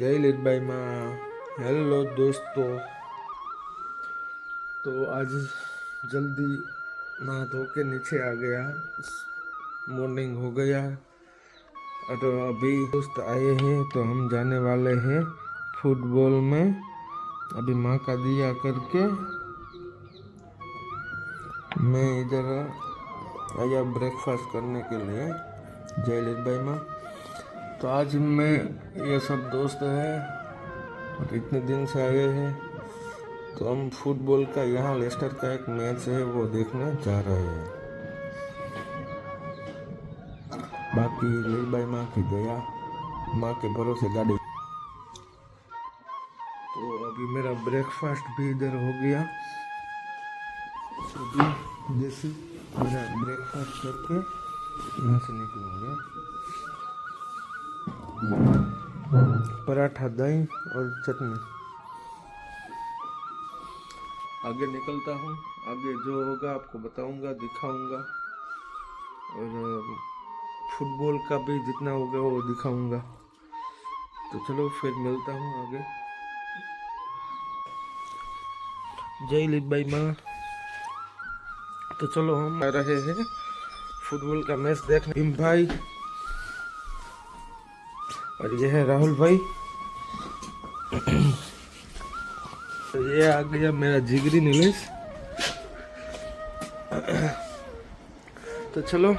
जय लिटबाई माँ। हेलो दोस्तों, तो आज जल्दी नहा धो के नीचे आ गया। मॉर्निंग हो गया और अभी दोस्त आए हैं तो हम जाने वाले हैं फुटबॉल में। अभी माँ का दिया करके मैं इधर आया ब्रेकफास्ट करने के लिए। जय लिटबाई माँ। तो आज मैं ये सब दोस्त हैं और इतने दिन से आए हैं तो हम फुटबॉल का यहाँ लेस्टर का एक मैच है वो देखने जा रहे हैं। बाकी लिटबाई माँ की दया, माँ के भरोसे गाड़ी। तो अभी मेरा ब्रेकफास्ट भी इधर हो गया। अभी जैसे मेरा ब्रेकफास्ट करके यहाँ से निकलूँगा। पराठा, दही और चटनी। आगे निकलता हूँ, आगे जो होगा आपको बताऊंगा, दिखाऊंगा और फुटबॉल का भी जितना होगा वो दिखाऊंगा। तो चलो फिर मिलता हूँ आगे। जय लिटबाई माँ। तो चलो हम आ रहे हैं फुटबॉल का मैच देखने। भीम भाई और ये है राहुल भाई। तो ये आ गया मेरा जिगरी नीलेश। तो चलो,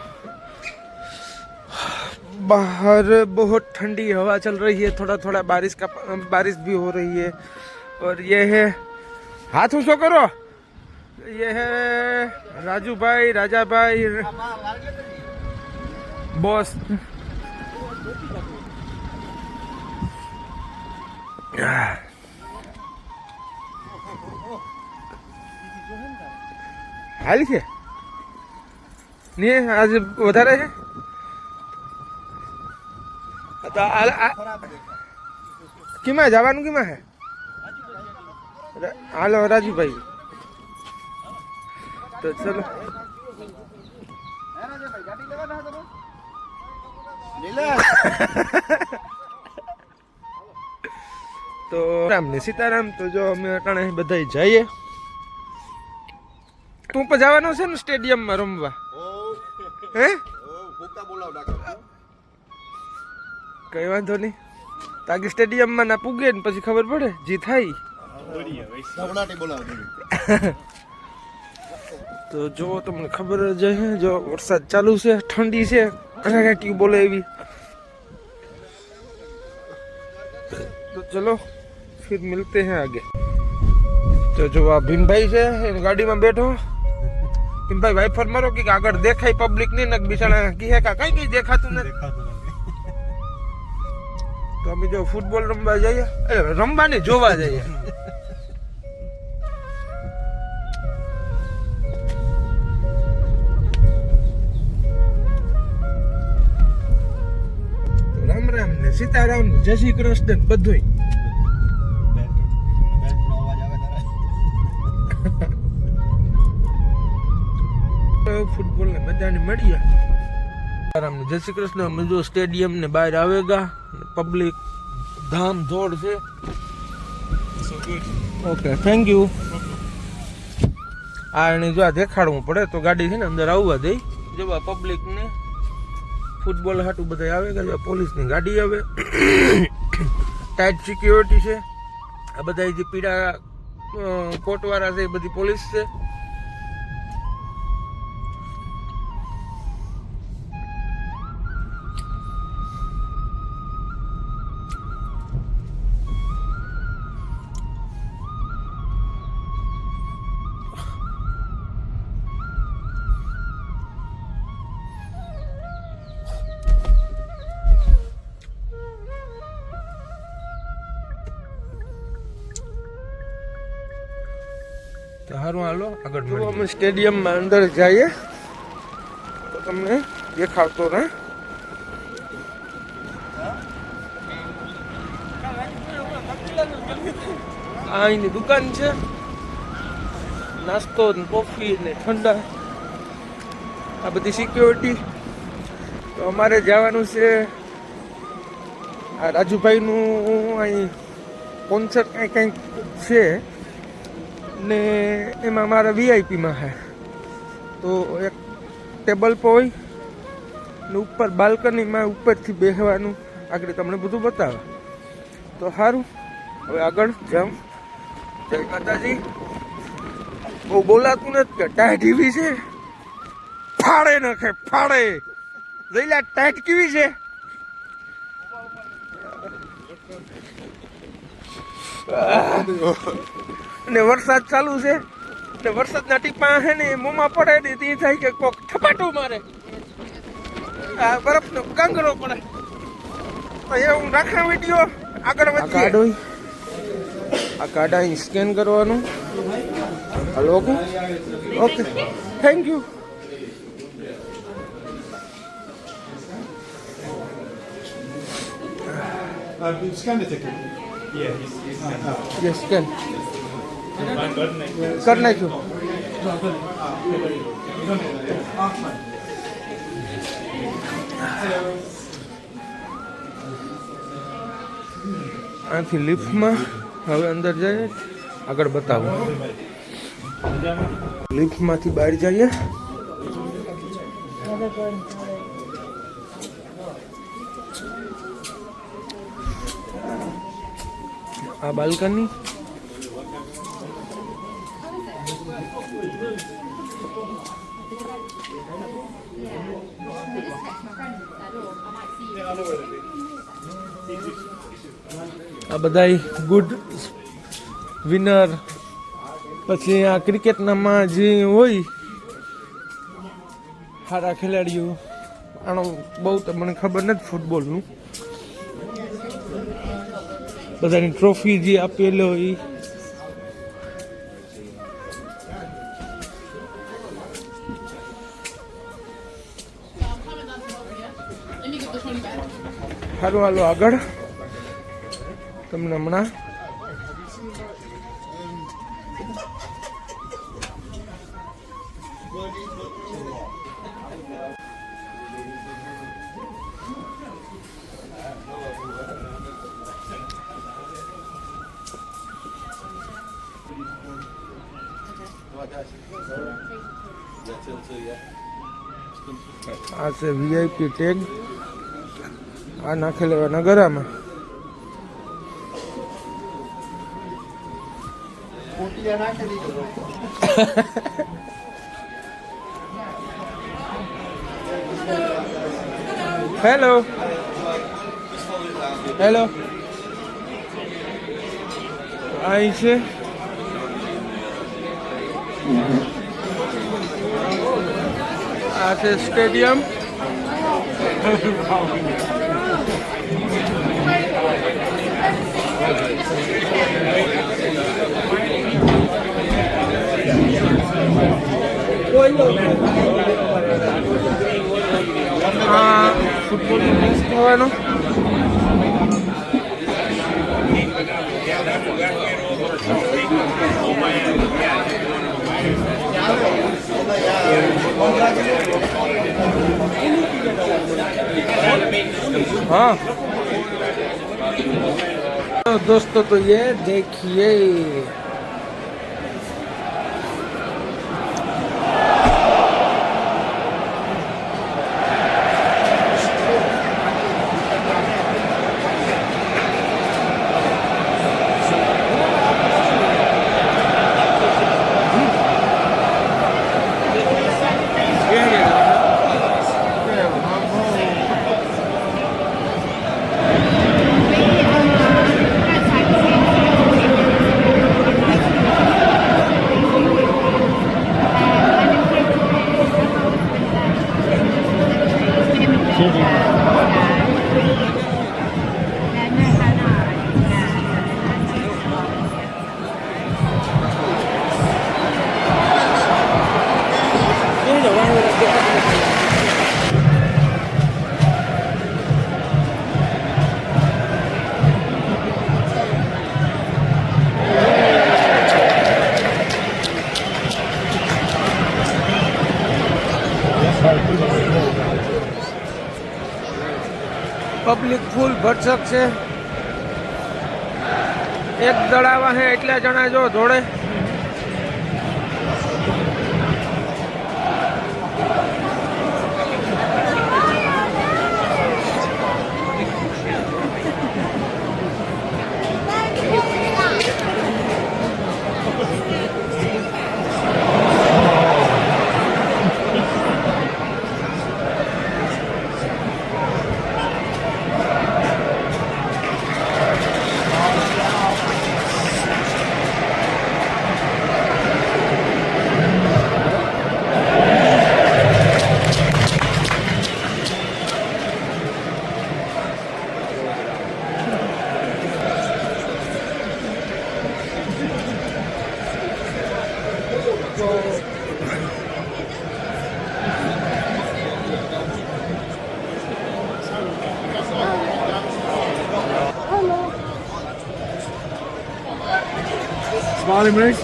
बाहर बहुत ठंडी हवा चल रही है, थोड़ा थोड़ा बारिश भी हो रही है। और ये है, हाथ ऊंचो करो, ये है राजू भाई, राजा भाई, बॉस। हाल છે ને आज વધારે છે તો કીમાં જવાનું, કીમાં છે? હાલો રાજુભાઈ। તો ચલો, તો રામ ને સીતારામ। તો જો અમે અટાણે બધા જઈએ। તું પણ જવાનું છે ને સ્ટેડિયમમાં રમવા? હે, કઈ વાંધો નહીં। તાકી સ્ટેડિયમમાં ના પૂગે ને પછી ખબર પડે જી થાય। તો જો તમને ખબર જ હે, જો વરસાદ ચાલુ છે, ઠંડી છે, કડાકાટી બોલે એવી। तो चलो फिर मिलते हैं आगे। तो जो आ भीम भाई से गाड़ी में बैठो। भीम भाई वाइफर मारो कि आगे देखाई पब्लिक नहीं न बिचारा की है का कहीं देखा तू ने। तो अभी जो फुटबॉल रमवा जाइए, रमवा नहीं जोवा जाइए। राम राम ने सीताराम, जय श्री कृष्ण बधुई। फुटबॉल ने मैदान में मड़िया। राम ने जय श्री कृष्ण। हम जो स्टेडियम ने बाहर आवेगा, पब्लिक धाम धोड़ से। Okay, thank you. आने जो देखाड़વું પડે તો ગાડી છે ને અંદર આવવા દે। જો પબ્લિક ને फुटबॉल हाटू બધા આવેગા। જો પોલીસની ગાડી આવે, ટાઈટ સિક્યોરિટી છે। આ બધા જે પીડા કોટવાળા છે એ બધી પોલીસ છે। तो हारू हालो आगे। जो हम स्टेडियम में अंदर जाइए तो तमने देखातो रहे। आ इनी दुकान छे, नास्तो ने कॉफी ने ठंडा, आ बधी सिक्योरिटी। तो અમારે જવાનું છે આ રાજુભાઈનું અહીં કોન્સર્ટ કંઈક છે ને એમાં મારા વીઆઈપીમાં છે. તો એક ટેબલ પર હોય ને ઉપર બાલ્કનીમાં ઉપરથી બેસવાનું, આગળ તમને બધું બતાવે તો સારું. હવે આગળ જાઉં. જય માતાજી. બહુ બોલાતું નથી કે ટાઈટ એવી છે, ફાડે નાખે ફાડે. જઈલા ટાઈટ કેવી છે. અને વરસાદ ચાલુ છે ને વરસાદના ટીપા છે ને મોંમાં પડે ને તે થાય કે કોક થપાટું મારે, આ બરફનો કાંગરો પડે. તો એ હું રાખા વિડીયો આગળ વધીએ. આ કાર્ડ અહીં સ્કેન કરવાનું. Hello okay okay thank you. Scan the ticket. Yeah, he's yes scan કર નાખ્યું. આથી લિફ્ટમાં હવે અંદર જઈએ, આગળ બતાવું. લિફ્ટમાંથી બહાર જઈએ. આ બાલ્કની. આ બધા ગુડ વિનર, પછી આ ક્રિકેટનામાં જે હોય સારા ખેલાડીઓ. આનો બહુ તો મને ખબર નથી ફૂટબોલનું. બધાની ટ્રોફી જે આપેલો હોય. સારું હાલો આગળ તમને હમણાં આ છે વીઆઈપી ટેગ. આ નાખી લેવાના ગરામાં. હેલો હેલો અહીં છે. આ છે સ્ટેડિયમ. ફૂટબોલ મેચ થવાનો. हाँ दोस्तों तो ये देखिए પબ્લિક ફૂલ ભરસક છે. એક દડાવા હે એટલા જણા જો દોડે. Smiling Reese.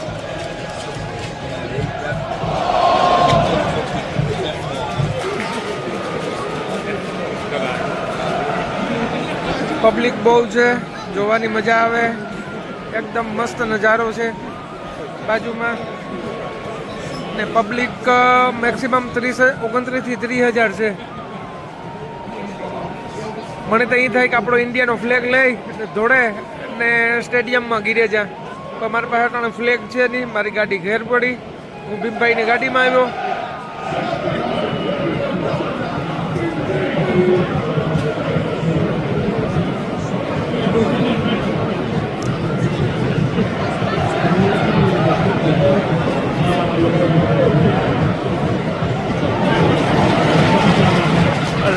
પબ્લિક બહુ છે, જોવાની મજા આવે. એકદમ મસ્ત નજારો છે બાજુમાં. ને પબ્લિક મેક્સિમમ 29 થી 30,000 છે. મને તો એ થાય કે આપણો ઇન્ડિયાનો ફ્લેગ લઈ દોડે ને સ્ટેડિયમમાં ગીરે જા. પણ મારી પાસે ત્રણ ફ્લેગ છે નહીં. મારી ગાડી ઘેર પડી. હું ભીમભાઈની ગાડીમાં આવ્યો.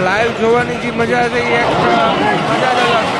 લાઈવ જોવાની જે મજા છે એ એક મજા જ અલગ છે.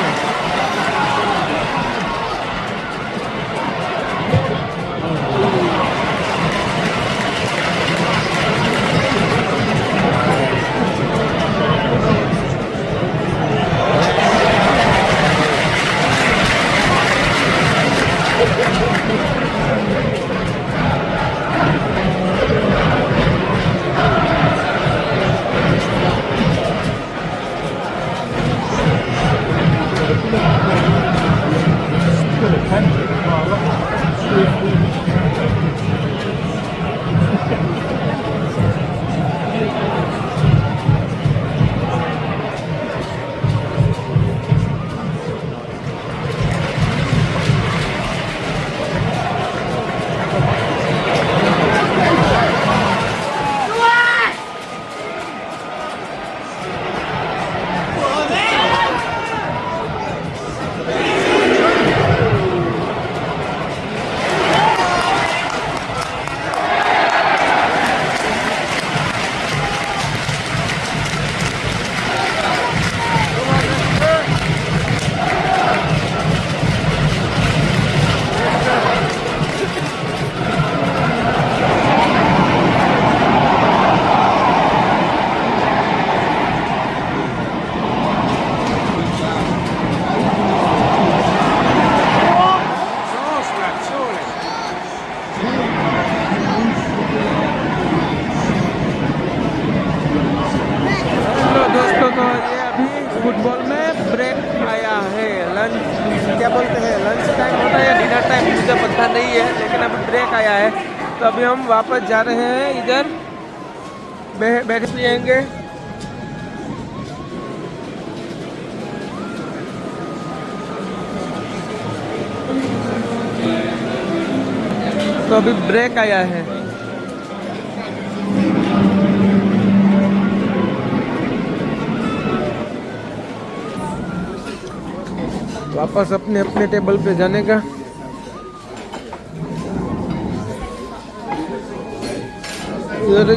फुटबॉल में ब्रेक आया है. लंच क्या बोलते हैं, लंच टाइम होता है या डिनर टाइम मुझे पता नहीं है, लेकिन अभी ब्रेक आया है. तो अभी हम वापस जा रहे हैं इधर. बैठ पिएंगे. तो अभी ब्रेक आया है. वापस अपने अपने टेबल पे जाने का.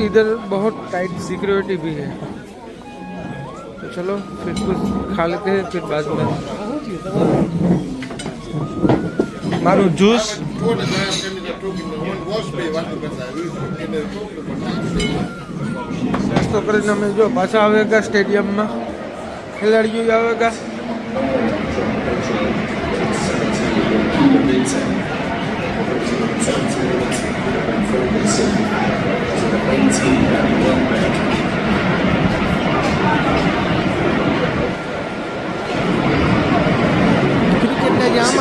इधर बहुत टाइट सिक्योरिटी भी है. तो चलो फिर कुछ खा लेते हैं, फिर बाद में मारो जूस. નાસ્તો કરીને અમે જો પાછા આવેગા સ્ટેડિયમમાં. ખેલાડીઓ આવેગા.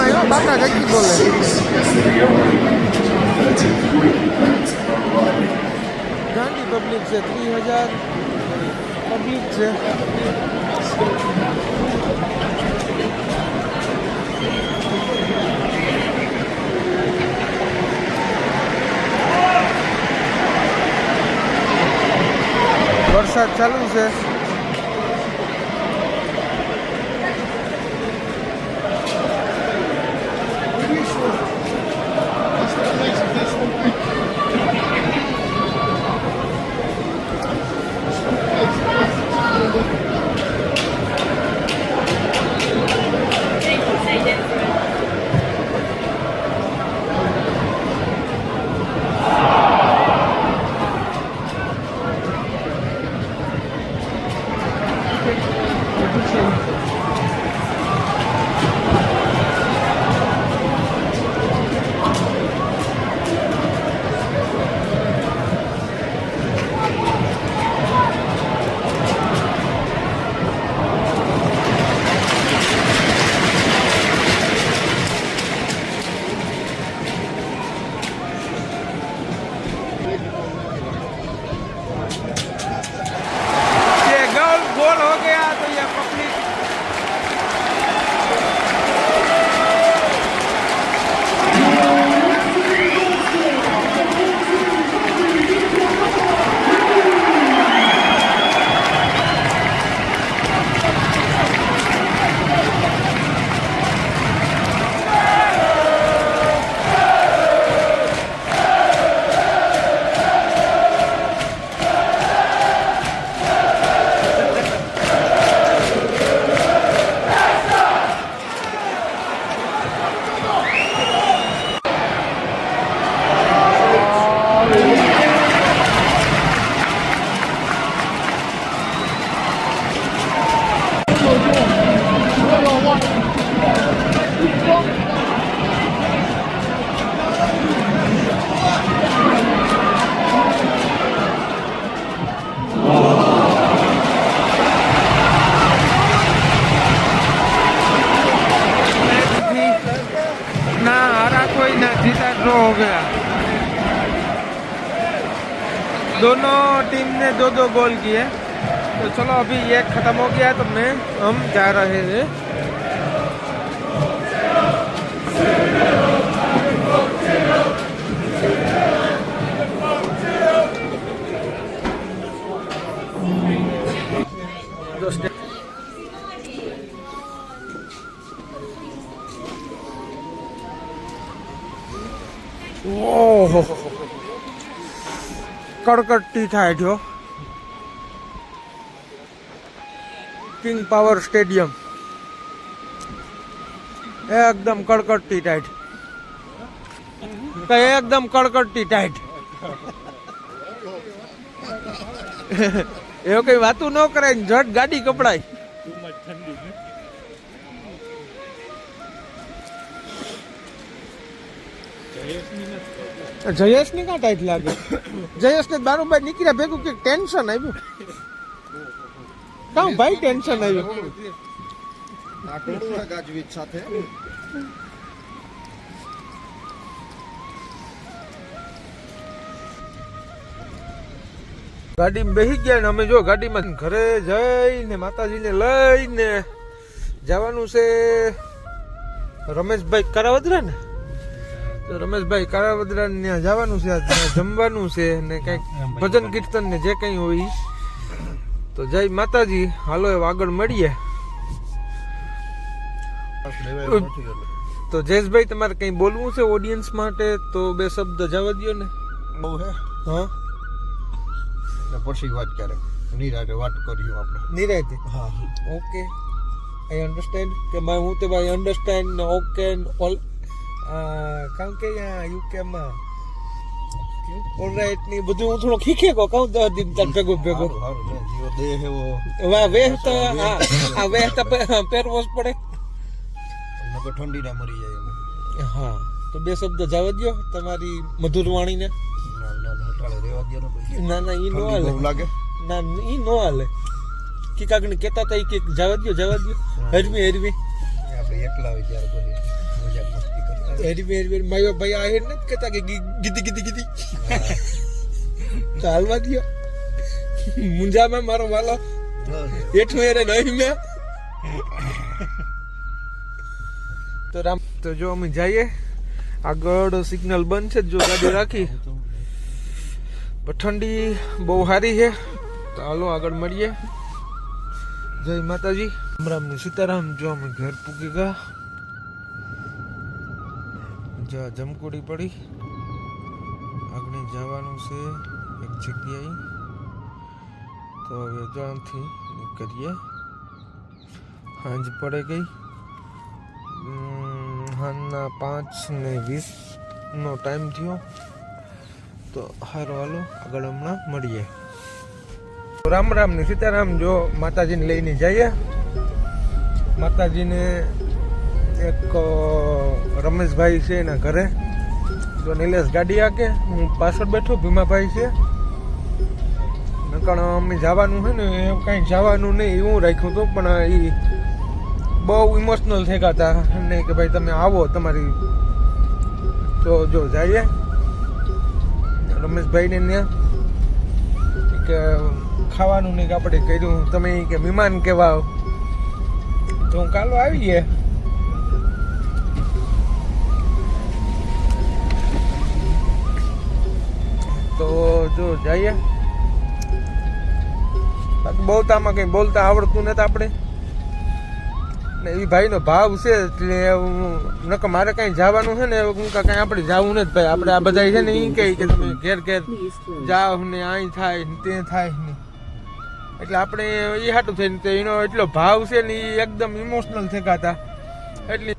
આવ્યો બાપા જગી બોલે ગાંધી પબ્લિક છે 3000 પબ્લિક છે વરસાદ ચાલુ છે दोनों टीम ने 2-2 गोल किए तो चलो अभी एक खत्म हो गया है तो हम जा रहे हैं ओह कड़कटी થાય જો કિંગ પાવર સ્ટેડિયમ એકદમ કડકડતી ટાઈટ એકદમ કડકડતી ટાઈટ એવું કઈ વાતું ન કરાય ઝટ ગાડી કપડાય જયેશ ને ક્યાં ટાઈટ લાગે જયેશ ને બારોબાર નીકળ્યા ભેગું કે ટેન્શન આવ્યું કાં ભાઈ ટેન્શન આવ્યું ગાડીમાં બેસી ગયા ને અમે જો ગાડીમાં ઘરે જઈને માતાજીને લઈને જવાનું છે રમેશભાઈ કારાવદરા ને તો રમેશભાઈ કારાવદરા ત્યાં જવાનું છે જમવાનું છે ને કંઈક ભજન કીર્તન ને જે કંઈ હોય તો જય માતાજી હાલો હવે આગળ મળીએ તો જયેશભાઈ તમારે કંઈ બોલવું છે ઓડિયન્સ માટે તો બે શબ્દ જવા દો ને બહુ હે હા પછી વાત કરે નિરાતે વાત કર્યું આપણે નિરાતે હા ઓકે આઈ અન્ડરસ્ટેન્ડ કે હું તે ભાઈ અન્ડરસ્ટેન્ડ ઓકે ઓલ કારણ કે અહીંયા યુકેમાં ઓલરાઈટ ની બધું હું થોડો ખીખે કો કહું 10 દિન તક ભેગો જીવો દેહ એવો વાહ વેહ તો આ વેહ તો પહેરવો જ પડે નકો ઠંડી ના મરી જાય હા તો બે શબ્દ જવા દો તમારી મધુર વાણીને ના ના ઈ નો હાલે લાગે ના ઈ નો હાલે કી કાગને કહેતા હતા કે જવા દો હરવી આપણે એકલા હોય ત્યારે પછી એરી મેરી માયો ભાઈ આ હેડ નથી કહેતા કે ગીધી ગીધી ગીધી તો હાલવા દયો મુંજામાં મારો વાલો એઠું એરે નહીં મેં તો રામ તો જો અમે જઈએ આગળ સિગ્નલ બંધ છે જો ગાડી રાખી પણ ઠંડી બહુ સારી છે તો હાલો આગળ મળીએ જય માતાજી રામ રામ ને સીતારામ જો અમે ઘર પૂગી ગયા જો જમકુડી પડી આગળ જવાનું છે એક જગ્યાએ તો હવે જાણથી નીકળીએ સાંજ પડે ગઈ હાલના 5:20 ટાઈમ થયો તો હારો હાલો આગળ હમણાં મળીએ રામ રામ ને સીતારામ જો માતાજીને લઈને જઈએ માતાજીને એક રમેશભાઈ છે એના ઘરે જો નિલેશ ગાડી આકે હું પાછળ બેઠો ભીમાભાઈ છે નકર અમે જવાનું છે ને એમ કાંઈ જવાનું નહીં એવું રાખ્યું હતું પણ એ બહુ ઇમોશનલ થઈ ગયા હતા એમને કે ભાઈ તમે આવો તમારી તો જો જઈએ રમેશભાઈને ત્યાં કે ખાવાનું નહીં કે આપણે કર્યું તમે કે મહેમાન કેવા તો હું કાલો આવીએ તો જો જઈએ બાકી બોલતામાં કંઈ બોલતા આવડતું નથી આપણે ને એ ભાઈનો ભાવ છે એટલે નકર મારે કાંઈ જવાનું છે ને હું કાંઈ આપણે જવું નથી ભાઈ આપણે આ બધા છે ને એ કહે કે તમે ઘેર ઘેર જાઓ ને અહીં થાય ને તે થાય ને એટલે આપણે એ હાટું થઈને તો એનો એટલો ભાવ છે ને એ એકદમ ઇમોશનલ થઈ ગયા હતા એટલે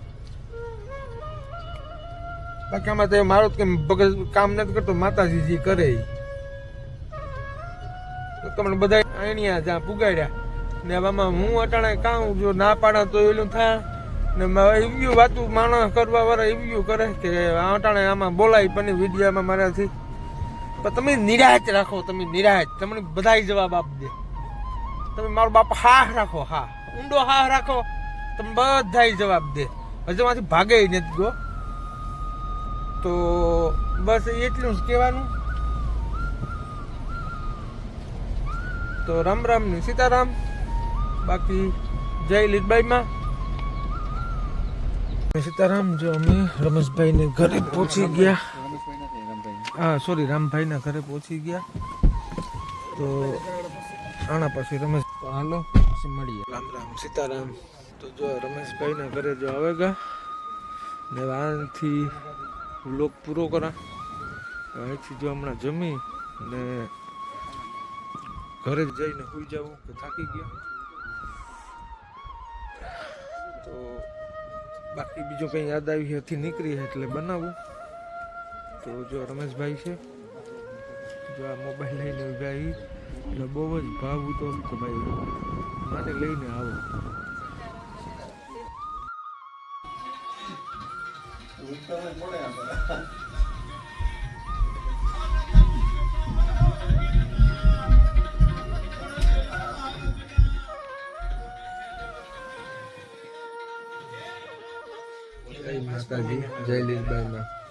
બાકી આમાં તો મારો તો કેમ બગલ કામ નથી કરતો માતાજી જે કરે તો તમને બધા અહીંયા જ્યાં પુગાડ્યા ને આમાં હું અટાણે કામ જો ના પાડા તો એલું થાય ને એવી વાતું માણસ કરવા વાળા એવી કરે કે અટાણે આમાં બોલાય પણ વિડીયામાં મારાથી પણ તમે નિરાશ રાખો તમે નિરાશ તમને બધા જવાબ આપી દે તમે મારો બાપ હા રાખો હા ઊંડો હા રાખો તમે બધા જવાબ દે હજુ માંથી ભાગે નથી ગયો તો બસ એટલું જ કહેવાનું તો રામ રામ ને સીતારામ બાકી જય લીલબાઈમાં સીતારામ જો અમે રમેશભાઈને ઘરે પહોંચી ગયા હા સોરી રામભાઈના ઘરે પહોંચી ગયા તો આના પછી રમેશ હાલો પછી મળીએ રામ રામ સીતારામ તો જો રમેશભાઈના ઘરે જો આવે ગયા ને આનાથી વ્લોગ પૂરો કરા અહીંથી જો હમણાં જમી ને ઘરે જઈને સુઈ જવું કે થાકી ગયા તો બાકી બીજો કંઈ યાદ આવી હતી નીકળી એટલે બનાવું તો જો રમેશભાઈ છે જો આ મોબાઈલ લઈને ઉભા એટલે બહુ જ ભાવ હતો કે ભાઈ માને લઈને આવો જય માતાજી જય લીલબાઈમાં